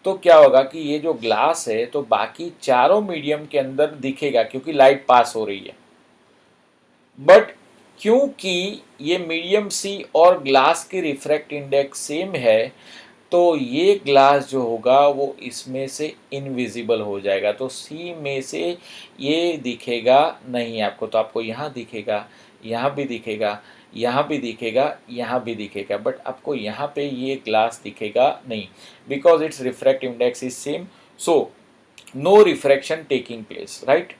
तो क्या होगा कि ये जो ग्लास है तो बाकी चारों मीडियम के अंदर दिखेगा क्योंकि लाइट पास हो रही है. बट क्योंकि ये मीडियम सी और ग्लास की रिफ्रैक्टिव इंडेक्स सेम है तो ये ग्लास जो होगा वो इसमें से इनविजिबल हो जाएगा. तो सी में से ये दिखेगा नहीं आपको. तो आपको यहाँ दिखेगा, यहाँ भी दिखेगा, यहाँ भी दिखेगा, यहाँ भी दिखेगा, बट आपको यहाँ पे ये ग्लास दिखेगा नहीं because its refractive index is same. So no refraction taking place, right.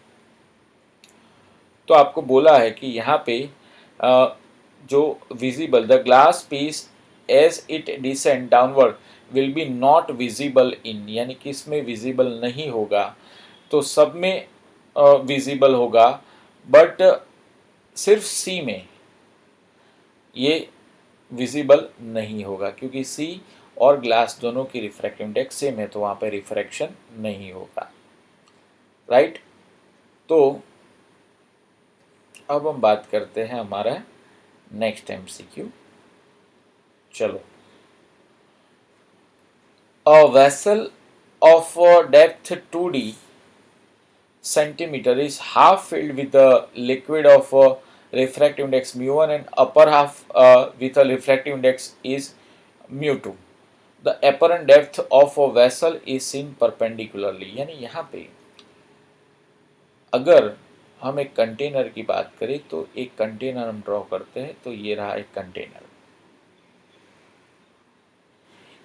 तो आपको बोला है कि यहाँ पे जो visible the glass piece as it descend downward will be not visible in, यानी कि इसमें विजिबल नहीं होगा. तो सब में विजिबल होगा बट सिर्फ सी में ये विजिबल नहीं होगा क्योंकि सी और ग्लास दोनों की रिफ्रैक्टिव इंडेक्स सेम है तो वहाँ पे रिफ्रैक्शन नहीं होगा, राइट. तो अब हम बात करते हैं हमारा नेक्स्ट MCQ. चलो. A vessel of depth 2d centimeter is half filled with a liquid of refractive index mu1 and upper half with a refractive index is mu2. The apparent depth of a vessel is seen perpendicularly. यानी यहाँ पे अगर हम एक container की बात करें तो एक कंटेनर हम ड्रॉ करते हैं. तो ये रहा एक कंटेनर.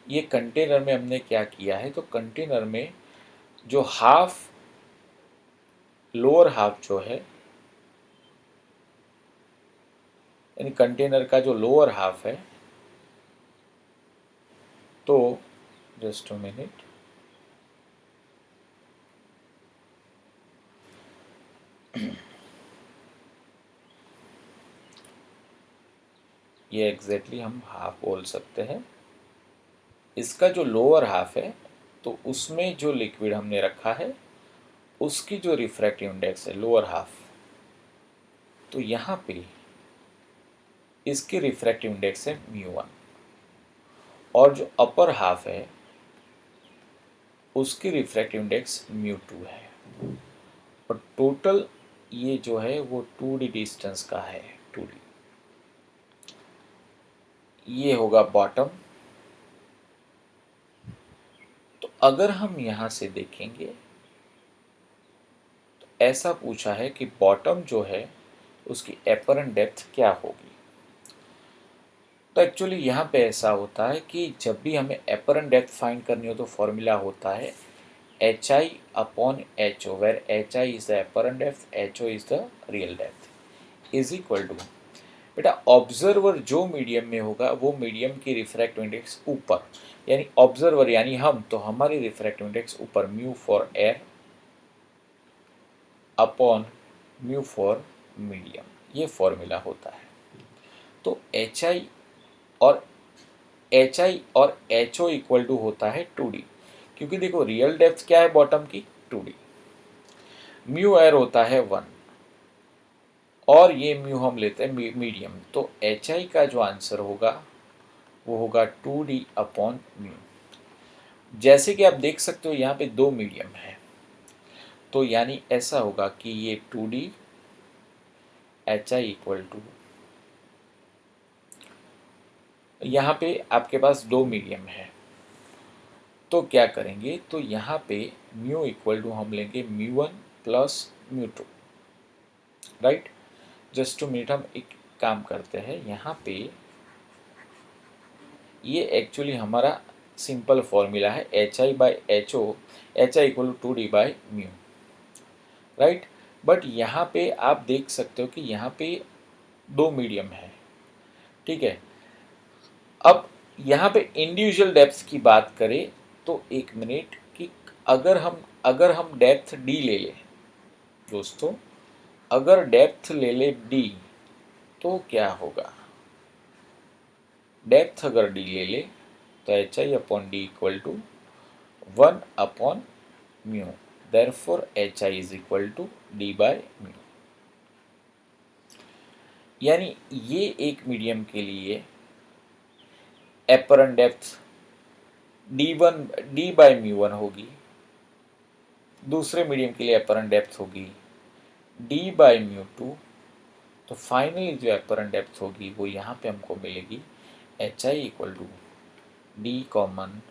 ये कंटेनर में हमने क्या किया है, तो कंटेनर में जो हाफ लोअर हाफ जो है यानी कंटेनर का जो लोअर हाफ है, तो जस्ट अ मिनट, ये एग्जैक्टली हम हाफ बोल सकते हैं. इसका जो लोअर हाफ है तो उसमें जो लिक्विड हमने रखा है उसकी जो रिफ्रैक्टिव इंडेक्स है लोअर हाफ, तो यहाँ पे इसकी रिफ्रैक्टिव इंडेक्स है mu1 और जो अपर हाफ है उसकी रिफ्रैक्टिव इंडेक्स mu2 है. और टोटल ये जो है वो 2d डिस्टेंस का है. 2d ये होगा बॉटम. तो अगर हम यहाँ से देखेंगे ऐसा पूछा है कि बॉटम जो है उसकी एपरेंट डेप्थ क्या होगी। तो एक्चुअली यहाँ पे ऐसा होता है कि जब भी हमें एपरेंट डेप्थ फाइंड करनी हो तो फॉर्मूला होता है HI upon HO, where HI is the apparent depth, HO is the real depth, is equal to, बेटा ऑब्जर्वर जो मीडियम में होगा वो मीडियम की रिफ्रैक्टिव इंडेक्स ऊपर, यानी ऑब्जर्वर यानी हम, तो हमारी रिफ्रैक्टिव इंडेक्स ऊपर, mu for air upon mu for medium, ये फॉर्मूला होता है। तो एच आई और एच ओ इक्वल टू होता है 2D, क्योंकि देखो रियल डेप्थ क्या है बॉटम की, 2D। म्यू एयर होता है 1 और ये म्यू हम लेते हैं मीडियम, तो एच आई का जो आंसर होगा वो होगा 2D अपॉन म्यू। जैसे कि आप देख सकते हो यहाँ पे दो मीडियम है, तो यानी ऐसा होगा कि ये 2D H I equal to, यहाँ पे आपके पास दो मीडियम है, तो क्या करेंगे, तो यहाँ पे म्यू इक्वल टू हम लेंगे μ1 plus μ2, right. Just two minute हम एक काम करते हैं, यहाँ पे ये एक्चुअली हमारा सिंपल फॉर्मूला है HI by HO, HI equal to 2D by mu, right. But यहाँ पे आप देख सकते हो कि यहाँ पे दो मीडियम है, ठीक है। अब यहाँ पे इंडिविजुअल डेप्थ की बात करें तो एक मिनट, कि अगर हम डेप्थ D ले लें दोस्तों, अगर डेप्थ ले ले D तो क्या होगा, डेप्थ अगर D ले ले तो H I upon D equal to 1 upon mu, therefore H I is equal to D by mu. यानी ये एक मीडियम के लिए apparent depth D by mu 1 होगी, दूसरे मीडियम के लिए एपरेंट डेप्थ होगी D बाय म्यू 2, तो फाइनली जो एपरेंट डेप्थ होगी वो यहाँ पे हमको मिलेगी H I equal to D common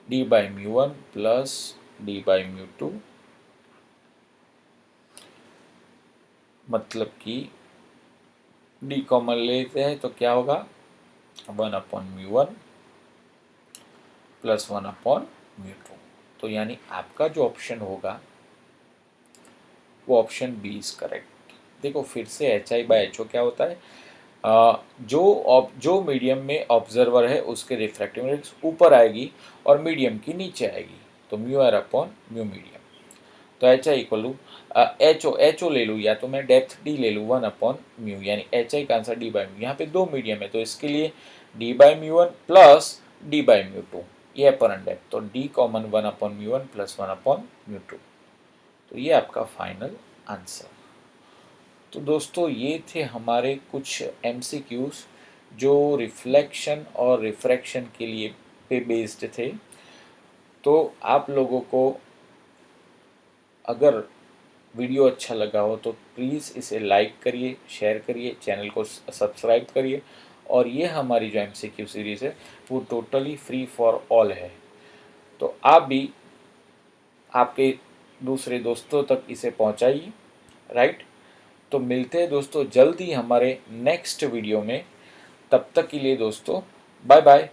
D by mu 1 plus D by mu 2, मतलब कि D कॉमन लेते हैं तो क्या होगा 1 upon mu 1 plus 1 upon mu 2, तो यानी आपका जो ऑप्शन होगा वो ऑप्शन बी इज करेक्ट। देखो फिर से H I by H O क्या होता है, जो मीडियम में ऑब्जर्वर है उसके रिफ्रैक्टिव इंडेक्स ऊपर आएगी और मीडियम की नीचे आएगी, तो mu R upon mu medium. तो H I equal to H O ले लूँ या तो मैं डेप्थ डी ले लूँ 1 अपॉन म्यू, यानी एच आई का आंसर डी बाई म्यू। यहाँ पे दो मीडियम है तो इसके लिए D by mu 1 plus D by mu 2, ये अपरेंट डेप्थ, तो D common 1 upon mu 1 plus 1 upon mu 2, तो ये आपका फाइनल आंसर। तो दोस्तों ये थे हमारे कुछ MCQs जो रिफ्लेक्शन और रिफ्रैक्शन के लिए पे बेस्ड थे। तो आप लोगों को अगर वीडियो अच्छा लगा हो तो प्लीज़ इसे लाइक करिए, शेयर करिए, चैनल को सब्सक्राइब करिए, और ये हमारी जो MCQ सीरीज़ है वो टोटली फ्री फॉर ऑल है, तो आप भी आपके दूसरे दोस्तों तक इसे पहुंचाइए, राइट। तो मिलते हैं दोस्तों जल्द ही हमारे नेक्स्ट वीडियो में, तब तक के लिए दोस्तों बाय बाय।